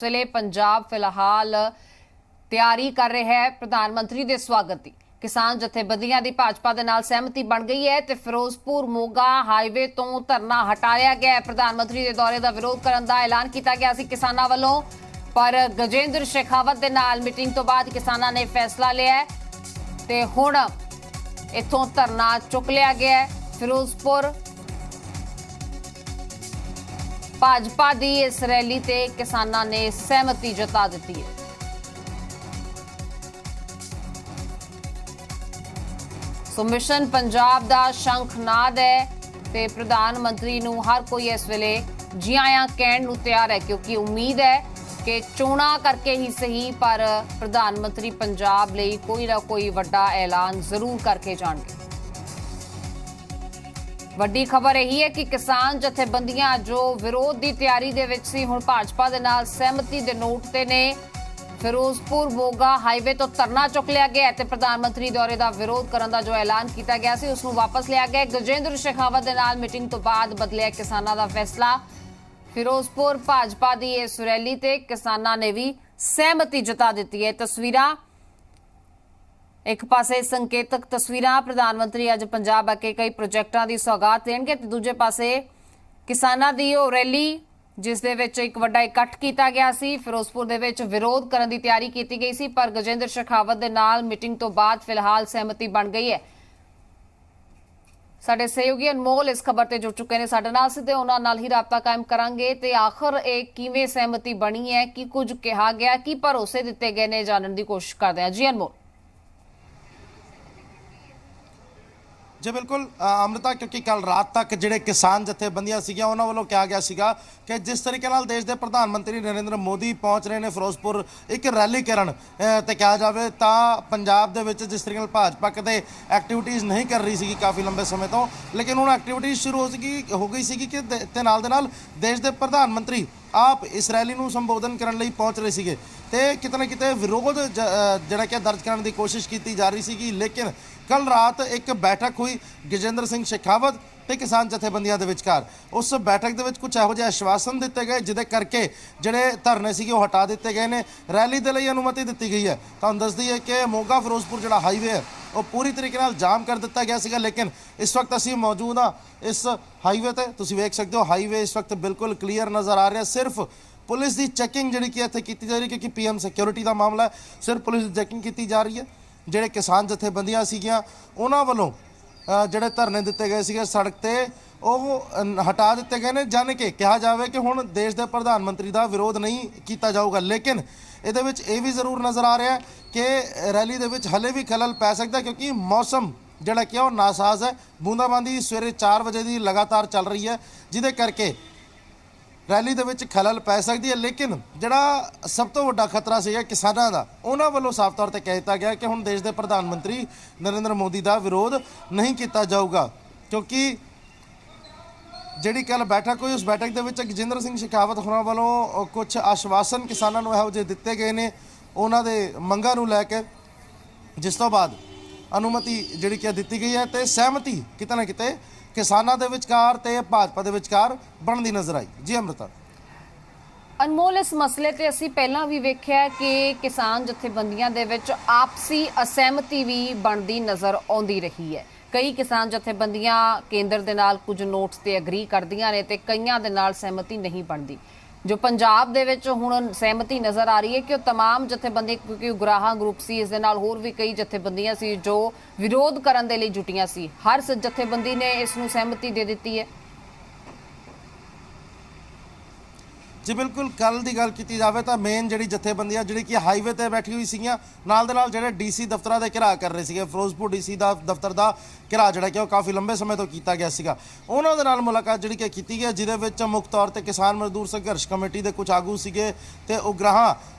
ਵੇਲੇ पंजाब फिलहाल ਤਿਆਰੀ कर रहा है प्रधानमंत्री के स्वागत की। किसान जथेबंदियां की भाजपा के नाल सहमति बन गई है तो फिरोजपुर मोगा हाईवे तो धरना हटाया गया है। प्रधानमंत्री के दौरे का विरोध करने का ऐलान किया गया सी किसानों वालों, पर गजेंद्र शेखावत के नाल मीटिंग तो बाद किसानों ने फैसला लिया है तो हुण इथों धरना चुक लिया गया है। फिरोजपुर भाजपा की इस रैली ते किसानों ने सहमति जता दी है। सो मिशन पंजाब का शंखनाद है ते प्रधानमंत्री नूं हर कोई इस वेले जी आया कहण नूं तैयार है, क्योंकि उम्मीद है कि चोणां करके ही सही पर प्रधानमंत्री पंजाब लई कोई ना कोई वड्डा ऐलान जरूर करके जाणगे। वड्डी खबर यही है कि किसान जथेबंदियां जो विरोध की तैयारी दे विच सी हुण भाजपा दे नाल सहमति दे नोट ते ने। फिरोजपुर मोगा हाईवे तो धरना चुक लिया गया ते प्रधानमंत्री दौरे का विरोध करने का जो ऐलान किया गया सी उसनूं वापस लिया गया। गजेंद्र शेखावत दे नाल मीटिंग तो बाद बदलिया किसानों का फैसला। फिरोजपुर भाजपा की इस रैली ते किसानों ने भी सहमति जता दी है। तस्वीरां एक पासे संकेतक तस्वीरां, प्रधानमंत्री अज पंजाब आके कई प्रोजेक्टां की सौगात देणगे ते दूजे पासे किसानां दी ओह रैली जिस दे विच एक वड्डा इकट्ठ किया गया सी। फिरोजपुर दे विच विरोध करने की तैयारी की गई सी, पर गजेंद्र शेखावत दे नाल मीटिंग तो बाद फिलहाल सहमति बन गई है। साडे सहयोगी अनमोल इस खबर ते जुड़ चुके हैं साडे नाल, सीधे उन्हां नाल ही राबता कायम करांगे ते आखिर एक किवें सहमति बनी है, की कुछ कहा गया, की भरोसे दिते गए ने, जानने की कोशिश करते हैं। जी अनमोल। जी बिल्कुल अमृता, क्योंकि कल रात तक जिहड़े किसान जथेबंदियां सीगियां उन्हां वालों कहा गया सीगा कि जिस तरीके नाल देश के प्रधानमंत्री नरेंद्र मोदी पहुंच रहे हैं फिरोजपुर एक रैली करन ते कहा जाए तो पंजाब दे विच जिस तरीके नाल भाजपा कदे एक्टिविटीज़ नहीं कर रही सी काफ़ी लंबे समय तो, लेकिन हुण एक्टिविटीज़ शुरू हो गई सी कि ते नाल दे नाल देश के प्रधानमंत्री आप इस रैली नूं संबोधन करने लई पहुंच रहे सीगे ते किते ना किते विरोध जिहड़ा कि दर्ज करने की कोशिश की जा रही सी। लेकिन कल रात एक बैठक हुई गजेंद्र सिंह शेखावत ते किसान जथेबंदियां दे विचकार। उस बैठक दे विच कुछ इहो जिहे आश्वासन दिते गए जिहदे करके जिहड़े धरने सीगे वो हटा दिते गए ने, रैली दे लई अनुमति दित्ती गई है। तुहानूं दस दईए कि मोगा फिरोजपुर जिहड़ा हाईवे है वो पूरी तरीके नाल जाम कर दिता गया सीगा, लेकिन इस वक्त असीं मौजूद हाँ इस हाईवे ते। तुसीं वेख सकते हो हाईवे इस वक्त बिल्कुल क्लीयर नज़र आ रहा है। सिर्फ पुलिस की चैकिंग जी इत्थे की जा रही है, क्योंकि PM सिक्योरिटी का मामला है। सिर्फ पुलिस की चैकिंग की जा रही है। जिहड़े किसान जथेबंदियां सीगियां उन्हां वालों जिहड़े धरने दिते गए सीगे सड़क ते वो हटा दिते गए ने, जाने के कहा जाए कि हुण देश के प्रधानमंत्री का विरोध नहीं किया जाऊगा। लेकिन इहदे विच इह भी जरूर नज़र आ रहा है कि रैली दे विच हले भी खलल पै सकदा, क्योंकि मौसम जिहड़ा कि वो नासाज है। बूंदाबांदी सवेरे 4 बजे की लगातार चल रही है, जिहदे करके रैली दे विच खलल पै सकती है। लेकिन जिहड़ा सब तो वड्डा खतरा सीगा किसानां दा, उन्हां वालों साफ तौर पर कह दिता गया कि हुण देश के प्रधानमंत्री नरेंद्र मोदी का विरोध नहीं किया जाऊगा, क्योंकि जिहड़ी कल बैठक हुई उस बैठक दे विच गजेंद्र सिंह शेखावत होरां वालों कुछ आश्वासन किसानां नूं इहो जिहे दिते गए ने उन्हां दे मंगां नूं लैके, जिस तो बाद अनुमति जिहड़ी कि दित्ती गई है ते सहमति किते ना किते किसानों के विचकार ते भाजपा के विचकार बनती नजर आई। जी अमृता। अनमोल, इस मसले ते असीं पहलां भी वेख्या कि किसान जथेबंदियां दे विच आपसी असहमति भी बनती नज़र आउंदी रही है। कई किसान जथेबंदियां केंद्र दे नाल कुछ नोट्स ते अग्री करदियां ने ते कईयां दे नाल सहमति नहीं बनती। जो पंजाब दे विच हुण सहमति नज़र आ रही है कि तमाम जथेबंदी, क्योंकि उगराहा ग्रुप सी, इस दे नाल होर भी कई जथेबंदियां सी जो विरोध करन दे लई जुटियां सी, हर जथेबंदी ने इसनूं सहमति दे दित्ती है। जी बिल्कुल, कल की गल की जाए तो मेन जी जथेबंदियां जी कि हाईवे पर बैठी हुई सीगियां नाल दे नाल जिहड़े DC दफ्तरां दे घिराव कर रहे थे। फिरोजपुर DC दफ्तर का घिराव जिहड़ा कि काफ़ी लंबे समय तो किया गया सीगा, उन्हां दे नाल मुलाकात जी की गई, जिहदे विच मुख तौर पर किसान मजदूर संघर्ष कमेटी के कुछ आगू सीगे ते उगराहा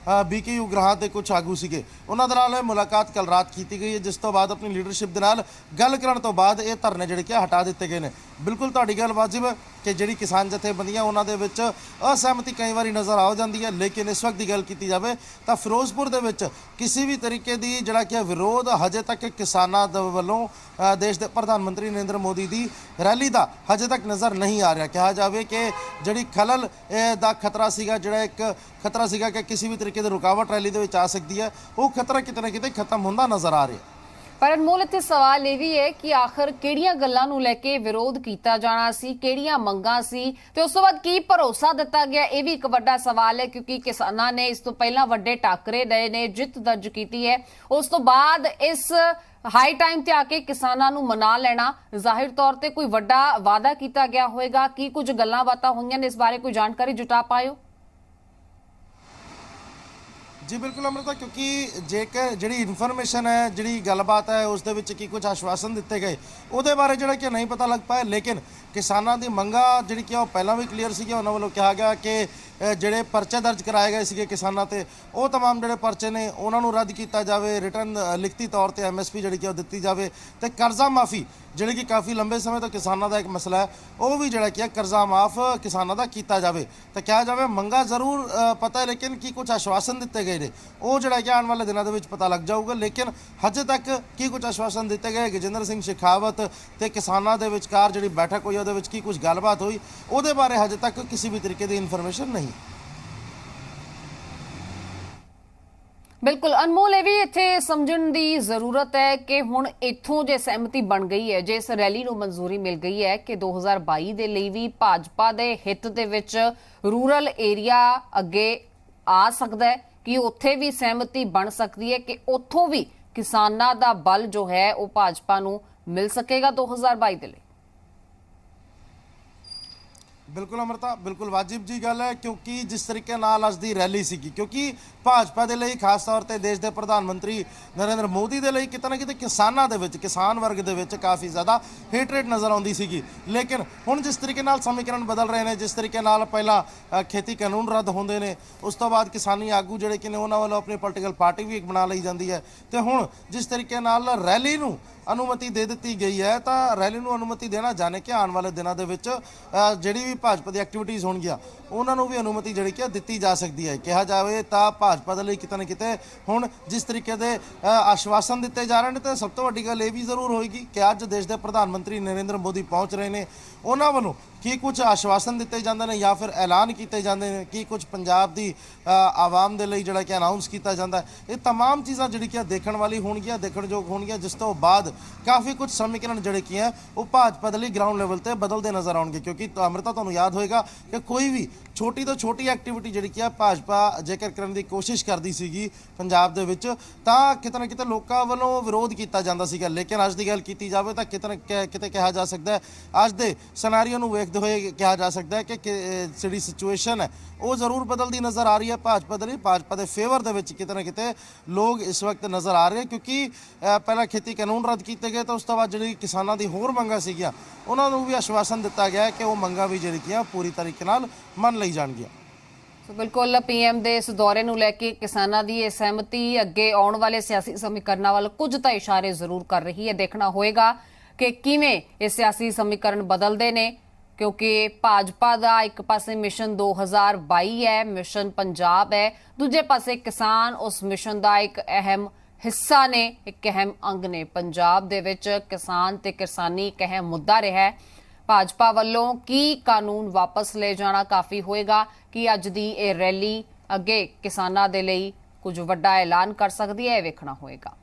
BK उगराहा के कुछ आगू सीगे। उन्हां दे नाल मुलाकात कल रात की गई है, जिस तो बाद अपनी लीडरशिप के नाल गल करन तो बाद ये धरने जिहड़े कि हटा दिते गए ने। बिल्कुल तुहाडी गल वाजिब है ਕਿ ਜਿਹੜੀ ਕਿਸਾਨ ਜਥੇਬੰਦੀਆਂ ਉਹਨਾਂ ਦੇ ਵਿੱਚ ਅਸਹਿਮਤੀ ਕਈ ਵਾਰੀ ਨਜ਼ਰ ਆ ਜਾਂਦੀ ਹੈ। ਲੇਕਿਨ ਇਸ ਵਕਤ ਦੀ ਗੱਲ ਕੀਤੀ ਜਾਵੇ ਤਾਂ ਫਿਰੋਜ਼ਪੁਰ ਦੇ ਵਿੱਚ ਕਿਸੇ ਵੀ ਤਰੀਕੇ ਦੀ ਜਿਹੜਾ ਕਿ ਵਿਰੋਧ ਹਜੇ ਤੱਕ ਕਿਸਾਨਾਂ ਦੇ ਵੱਲੋਂ ਦੇਸ਼ ਦੇ ਪ੍ਰਧਾਨ ਮੰਤਰੀ ਨਰਿੰਦਰ ਮੋਦੀ ਦੀ ਰੈਲੀ ਦਾ ਹਜੇ ਤੱਕ ਨਜ਼ਰ ਨਹੀਂ ਆ ਰਿਹਾ। ਕਿਹਾ ਜਾਵੇ ਕਿ ਜਿਹੜੀ ਖਲਲ ਦਾ ਖਤਰਾ ਸੀਗਾ, ਜਿਹੜਾ ਇੱਕ ਖਤਰਾ ਸੀਗਾ ਕਿ ਕਿਸੇ ਵੀ ਤਰੀਕੇ ਦੀ ਰੁਕਾਵਟ ਰੈਲੀ ਦੇ ਵਿੱਚ ਆ ਸਕਦੀ ਹੈ, ਉਹ ਖਤਰਾ ਕਿਤੇ ਨਾ ਕਿਤੇ ਖਤਮ ਹੁੰਦਾ ਨਜ਼ਰ ਆ ਰਿਹਾ। ਪਰ ਅਨਮੋਲ, ਇੱਥੇ ਸਵਾਲ ਇਹ ਵੀ ਹੈ ਕਿ ਆਖਰ ਕਿਹੜੀਆਂ ਗੱਲਾਂ ਨੂੰ ਲੈ ਕੇ ਵਿਰੋਧ ਕੀਤਾ ਜਾਣਾ ਸੀ, ਕਿਹੜੀਆਂ ਮੰਗਾਂ ਸੀ ਤੇ ਉਸ ਤੋਂ ਬਾਅਦ ਕੀ ਭਰੋਸਾ ਦਿੱਤਾ ਗਿਆ, ਇਹ ਵੀ ਇੱਕ ਵੱਡਾ ਸਵਾਲ ਹੈ। ਕਿਉਂਕਿ ਕਿਸਾਨਾਂ ਨੇ ਇਸ ਤੋਂ ਪਹਿਲਾਂ ਵੱਡੇ ਟਾਕਰੇ ਦਏ ਨੇ, ਜਿੱਤ ਦਰਜ ਕੀਤੀ ਹੈ, ਉਸ ਤੋਂ ਬਾਅਦ ਇਸ ਹਾਈ ਟਾਈਮ ਤੇ ਆ ਕੇ ਕਿਸਾਨਾਂ ਨੂੰ ਮਨਾ ਲੈਣਾ, ਜ਼ਾਹਿਰ ਤੌਰ ਤੇ ਕੋਈ ਵੱਡਾ ਵਾਅਦਾ ਕੀਤਾ ਗਿਆ ਹੋਵੇਗਾ। ਕੀ ਕੁਝ ਗੱਲਾਂ ਬਾਤਾਂ ਹੋਈਆਂ ਨੇ, ਇਸ ਬਾਰੇ ਕੋਈ ਜਾਣਕਾਰੀ ਜੁਟਾ ਪਾਇਓ? ਜੀ ਬਿਲਕੁਲ ਅਮ੍ਰਿਤਾ, ਕਿਉਂਕਿ ਜੇਕਰ ਜਿਹੜੀ ਇਨਫੋਰਮੇਸ਼ਨ ਹੈ, ਜਿਹੜੀ ਗੱਲਬਾਤ ਹੈ, ਉਸ ਦੇ ਵਿੱਚ ਕੀ ਕੁਝ ਆਸ਼ਵਾਸਨ ਦਿੱਤੇ ਗਏ ਉਹਦੇ ਬਾਰੇ ਜਿਹੜਾ ਕਿ ਨਹੀਂ ਪਤਾ ਲੱਗ ਪਾਇਆ। ਲੇਕਿਨ ਕਿਸਾਨਾਂ ਦੀ ਮੰਗਾਂ ਜਿਹੜੀ ਕਿ ਉਹ ਪਹਿਲਾਂ ਵੀ ਕਲੀਅਰ ਸੀਗੀਆਂ। ਉਹਨਾਂ ਵੱਲੋਂ ਕਿਹਾ ਗਿਆ ਕਿ ਜਿਹੜੇ ਪਰਚੇ ਦਰਜ ਕਰਾਏ ਗਏ ਸੀਗੇ ਕਿਸਾਨਾਂ ਤੇ, ਉਹ तमाम ਜਿਹੜੇ ਪਰਚੇ ਨੇ ਉਹਨਾਂ ਨੂੰ ਰੱਦ ਕੀਤਾ ਜਾਵੇ, ਰਿਟਰਨ ਲਿਖਤੀ ਤੌਰ ਤੇ MSP ਜਿਹੜੀ ਕਿ ਉਹ ਦਿੱਤੀ ਜਾਵੇ, ਤੇ ਕਰਜ਼ਾ ਮਾਫੀ ਜਿਹੜੀ ਕਿ ਕਾਫੀ ਲੰਬੇ ਸਮੇਂ ਤੋਂ ਕਿਸਾਨਾਂ ਦਾ ਇੱਕ ਮਸਲਾ ਹੈ, ਉਹ ਵੀ ਜਿਹੜਾ ਕਿ ਕਰਜ਼ਾ ਮਾਫ ਕਿਸਾਨਾਂ ਦਾ ਕੀਤਾ ਜਾਵੇ। ਤਾਂ ਕਿਹਾ ਜਾਵੇ ਮੰਗਾਂ ਜ਼ਰੂਰ ਪਤਾ ਹੈ, ਲੇਕਿਨ ਕੀ ਕੁਝ ਆਸ਼ਵਾਸਨ ਦਿੱਤੇ ਗਏ ਨੇ ਉਹ ਜਿਹੜਾ ਕਿ ਆਉਣ ਵਾਲੇ ਦਿਨਾਂ ਦੇ ਵਿੱਚ ਪਤਾ ਲੱਗ ਜਾਊਗਾ। ਲੇਕਿਨ ਹਜੇ ਤੱਕ ਕੀ ਕੁਝ ਆਸ਼ਵਾਸਨ ਦਿੱਤੇ ਗਏ, ਗਜਿੰਦਰ ਸਿੰਘ ਸ਼ੇਖਾਵਤ ਤੇ ਕਿਸਾਨਾਂ ਦੇ ਵਿਚਕਾਰ ਜਿਹੜੀ ਬੈਠਕ ਹੋਈ ਉਹਦੇ ਵਿੱਚ ਕੀ ਕੁਝ ਗੱਲਬਾਤ ਹੋਈ, ਉਹਦੇ ਬਾਰੇ ਹਜੇ ਤੱਕ ਕਿਸੇ ਵੀ ਤਰੀਕੇ ਦੀ ਇਨਫੋਰਮੇਸ਼ਨ ਨਹੀਂ। ਬਿਲਕੁਲ ਅਨਮੋਲ, ਇਹ ਵੀ ਇੱਥੇ ਸਮਝਣ ਦੀ ਜ਼ਰੂਰਤ ਹੈ ਕਿ ਹੁਣ ਇੱਥੋਂ ਜੇ ਸਹਿਮਤੀ ਬਣ ਗਈ ਹੈ, ਜੇ ਇਸ ਰੈਲੀ ਨੂੰ ਮਨਜ਼ੂਰੀ ਮਿਲ ਗਈ ਹੈ ਕਿ 2022 ਦੇ ਲਈ ਵੀ ਭਾਜਪਾ ਦੇ ਹਿੱਤ ਦੇ ਵਿੱਚ ਰੂਰਲ ਏਰੀਆ ਅੱਗੇ ਆ ਸਕਦਾ ਹੈ, ਕਿ ਉੱਥੇ ਵੀ ਸਹਿਮਤੀ ਬਣ ਸਕਦੀ ਹੈ ਕਿ ਉੱਥੋਂ ਵੀ ਕਿਸਾਨਾਂ ਦਾ ਬਲ ਜੋ ਹੈ ਉਹ ਭਾਜਪਾ ਨੂੰ ਮਿਲ ਸਕੇਗਾ 2022 ਦੇ ਲਈ। ਬਿਲਕੁਲ ਅਮਰਤਾ, ਬਿਲਕੁਲ ਵਾजिब ਜੀ ਗੱਲ ਹੈ, ਕਿਉਂਕਿ ਜਿਸ ਤਰੀਕੇ ਨਾਲ ਅੱਜ ਦੀ ਰੈਲੀ ਸੀਗੀ, ਕਿਉਂਕਿ ਭਾਜਪਾ ਦੇ ਲਈ ਖਾਸ ਤੌਰ ਤੇ ਦੇਸ਼ ਦੇ ਪ੍ਰਧਾਨ ਮੰਤਰੀ ਨਰਿੰਦਰ ਮੋਦੀ ਦੇ ਲਈ ਕਿਤੇ ਨਾ ਕਿਤੇ ਕਿਸਾਨਾਂ ਦੇ ਵਿੱਚ, ਕਿਸਾਨ ਵਰਗ ਦੇ ਵਿੱਚ ਕਾਫੀ ਜ਼ਿਆਦਾ ਹੇਟਰੇਟ ਨਜ਼ਰ ਆਉਂਦੀ ਸੀਗੀ। ਲੇਕਿਨ ਹੁਣ ਜਿਸ ਤਰੀਕੇ ਨਾਲ ਸਮੀਕਰਨ ਬਦਲ ਰਹੇ ਨੇ, ਜਿਸ ਤਰੀਕੇ ਨਾਲ ਪਹਿਲਾਂ ਖੇਤੀ ਕਾਨੂੰਨ ਰੱਦ ਹੁੰਦੇ ਨੇ, ਉਸ ਤੋਂ ਬਾਅਦ ਕਿਸਾਨੀ ਆਗੂ ਜਿਹੜੇ ਕਿ ਨੇ ਉਹਨਾਂ ਵੱਲੋਂ ਆਪਣੀ ਪੋਲੀਟੀਕਲ ਪਾਰਟੀ ਵੀ ਇੱਕ ਬਣਾ ਲਈ ਜਾਂਦੀ ਹੈ, ਤੇ ਹੁਣ ਜਿਸ ਤਰੀਕੇ ਨਾਲ ਰੈਲੀ ਨੂੰ ਅਨੁਮਤੀ ਦੇ ਦਿੱਤੀ ਗਈ ਹੈ, ਤਾਂ ਰੈਲੀ ਨੂੰ ਅਨੁਮਤੀ ਦੇਣਾ ਜਾਣੇ ਕਿ ਆਉਣ ਵਾਲੇ ਦਿਨਾਂ ਦੇ ਵਿੱਚ ਜਿਹੜੀ ਵੀ ਭਾਜਪਾ ਦੀ ਐਕਟੀਵਿਟੀਜ਼ ਹੋਣਗੀਆਂ ਉਹਨਾਂ ਨੂੰ ਵੀ ਅਨੁਮਤੀ ਜਿਹੜੀ ਕਿ ਦਿੱਤੀ ਜਾ ਸਕਦੀ ਹੈ। ਕਿਹਾ ਜਾਵੇ ਤਾਂ ਭਾਜਪਾ ਦੇ ਲਈ ਕਿਤੇ ਨਾ ਕਿਤੇ ਹੁਣ ਜਿਸ ਤਰੀਕੇ ਦੇ ਆਸ਼ਵਾਸਨ ਦਿੱਤੇ ਜਾ ਰਹੇ ਨੇ, ਤਾਂ ਸਭ ਤੋਂ ਵੱਡੀ ਗੱਲ ਇਹ ਵੀ ਜ਼ਰੂਰ ਹੋਏਗੀ ਕਿ ਅੱਜ ਦੇਸ਼ ਦੇ ਪ੍ਰਧਾਨ ਮੰਤਰੀ ਨਰਿੰਦਰ ਮੋਦੀ ਪਹੁੰਚ ਰਹੇ ਨੇ, ਉਹਨਾਂ ਵੱਲੋਂ ਕੀ ਕੁਝ ਆਸ਼ਵਾਸਨ ਦਿੱਤੇ ਜਾਂਦੇ ਨੇ ਜਾਂ ਫਿਰ ਐਲਾਨ ਕੀਤੇ ਜਾਂਦੇ ਨੇ, ਕੀ ਕੁਝ ਪੰਜਾਬ ਦੀ ਆਵਾਮ ਦੇ ਲਈ ਜਿਹੜਾ ਕਿ ਅਨਾਉਂਸ ਕੀਤਾ ਜਾਂਦਾ, ਇਹ तमाम ਚੀਜ਼ਾਂ ਜਿਹੜੀ ਕਿ ਦੇਖਣ ਵਾਲੀ ਹੋਣਗੀਆਂ, ਦੇਖਣਯੋਗ ਹੋਣਗੀਆਂ, ਜਿਸ ਤੋਂ ਬਾਅਦ ਕਾਫੀ ਕੁਝ ਸਮੀਕਰਨ ਜਿਹੜੇ ਕੀ ਹੈ ਉਹ ਭਾਜਪਾ ਦੇ ਲਈ ਗਰਾਊਂਡ ਲੈਵਲ ਤੇ ਬਦਲਦੇ ਨਜ਼ਰ ਆਉਣਗੇ। ਕਿਉਂਕਿ ਅਮ੍ਰਿਤਾ, ਤੁਹਾਨੂੰ ਯਾਦ ਹੋਏਗਾ ਕਿ ਕੋਈ ਵੀ ਛੋਟੀ ਤੋਂ ਛੋਟੀ ਐਕਟੀਵਿਟੀ ਜਿਹੜੀ ਕੀ ਹੈ ਭਾਜਪਾ ਜੇਕਰ ਕਰਨ ਦੀ ਕੋਸ਼ਿਸ਼ ਕਰਦੀ ਸੀਗੀ ਪੰਜਾਬ ਦੇ ਵਿੱਚ, ਤਾਂ ਕਿਤੇ ਨਾ ਕਿਤੇ ਲੋਕਾਂ ਵੱਲੋਂ ਵਿਰੋਧ ਕੀਤਾ ਜਾਂਦਾ ਸੀਗਾ। ਲੇਕਿਨ ਅੱਜ ਦੀ ਗੱਲ ਕੀਤੀ ਜਾਵੇ ਤਾਂ ਕਿਤੇ ਨਾ ਕਿਤੇ ਕਿਹਾ ਜਾ ਸਕਦਾ ਹੈ, ਅੱਜ ਦੇ ਸਿਨੈਰੀਓ ਨੂੰ ਵੇਖਦੇ ਹੋਏ ਕਿਹਾ ਜਾ ਸਕਦਾ ਹੈ ਕਿ ਜਿਹੜੀ ਸਿਚੁਏਸ਼ਨ ਹੈ ਉਹ ਜ਼ਰੂਰ ਬਦਲਦੀ ਨਜ਼ਰ ਆ ਰਹੀ ਹੈ ਭਾਜਪਾ ਦੇ ਲਈ। ਭਾਜਪਾ ਦੇ ਫੇਵਰ ਦੇ ਵਿੱਚ ਕਿਤੇ ਨਾ ਕਿਤੇ ਲੋਕ ਇਸ ਵਕਤ ਨਜ਼ਰ ਆ ਰਹੇ, ਕਿਉਂਕਿ ਪਹਿਲਾਂ ਖੇਤੀ ਕਾਨੂੰਨ ਰੱਦ ਕੀਤੇ ਗਏ, ਤਾਂ ਉਸ ਤੋਂ ਬਾਅਦ ਜਿਹੜੀ ਕਿਸਾਨਾਂ ਦੀ ਹੋਰ ਮੰਗਾਂ ਸੀਗੀਆਂ ਉਹਨਾਂ ਨੂੰ ਵੀ ਆਸ਼ਵਾਸਨ ਦਿੱਤਾ ਗਿਆ ਕਿ ਉਹ ਮੰਗਾਂ ਵੀ ਜਿਹੜੀਆਂ ਪੂਰੀ ਤਰੀਕੇ ਨਾਲ ਮੰਨ ਲਈ ਜਾਣਗੀਆਂ। ਬਿਲਕੁਲ PM ਦੇ ਇਸ ਦੌਰੇ ਨੂੰ ਲੈ ਕੇ ਕਿਸਾਨਾਂ ਦੀ ਇਹ ਸਹਿਮਤੀ ਅੱਗੇ ਆਉਣ ਵਾਲੇ ਸਿਆਸੀ ਸਮੀਕਰਨਾਂ ਵੱਲ ਕੁਝ ਤਾਂ ਇਸ਼ਾਰੇ ਜ਼ਰੂਰ ਕਰ ਰਹੀ ਹੈ। ਦੇਖਣਾ ਹੋਏਗਾ ਕਿ ਕਿਵੇਂ ਇਹ ਸਿਆਸੀ ਸਮੀਕਰਨ ਬਦਲਦੇ ਨੇ, ਕਿਉਂਕਿ ਭਾਜਪਾ ਦਾ ਇੱਕ ਪਾਸੇ ਮਿਸ਼ਨ 2022 ਹੈ, ਮਿਸ਼ਨ ਪੰਜਾਬ ਹੈ, ਦੂਜੇ ਪਾਸੇ ਕਿਸਾਨ ਉਸ ਮਿਸ਼ਨ ਦਾ ਇੱਕ ਅਹਿਮ ਹਿੱਸਾ ਨੇ, ਇੱਕ ਅਹਿਮ ਅੰਗ ਨੇ। ਪੰਜਾਬ ਦੇ ਵਿੱਚ ਕਿਸਾਨ ਤੇ ਕਿਸਾਨੀ ਇੱਕ ਅਹਿਮ ਮੁੱਦਾ ਰਿਹਾ ਹੈ। ਭਾਜਪਾ ਵੱਲੋਂ ਕੀ ਕਾਨੂੰਨ ਵਾਪਸ ਲੈ ਜਾਣਾ ਕਾਫੀ ਹੋਏਗਾ ਕਿ ਅੱਜ ਦੀ ਇਹ ਰੈਲੀ ਅੱਗੇ ਕਿਸਾਨਾਂ ਦੇ ਲਈ ਕੁਝ ਵੱਡਾ ਐਲਾਨ ਕਰ ਸਕਦੀ ਹੈ, ਇਹ ਵੇਖਣਾ ਹੋਏਗਾ।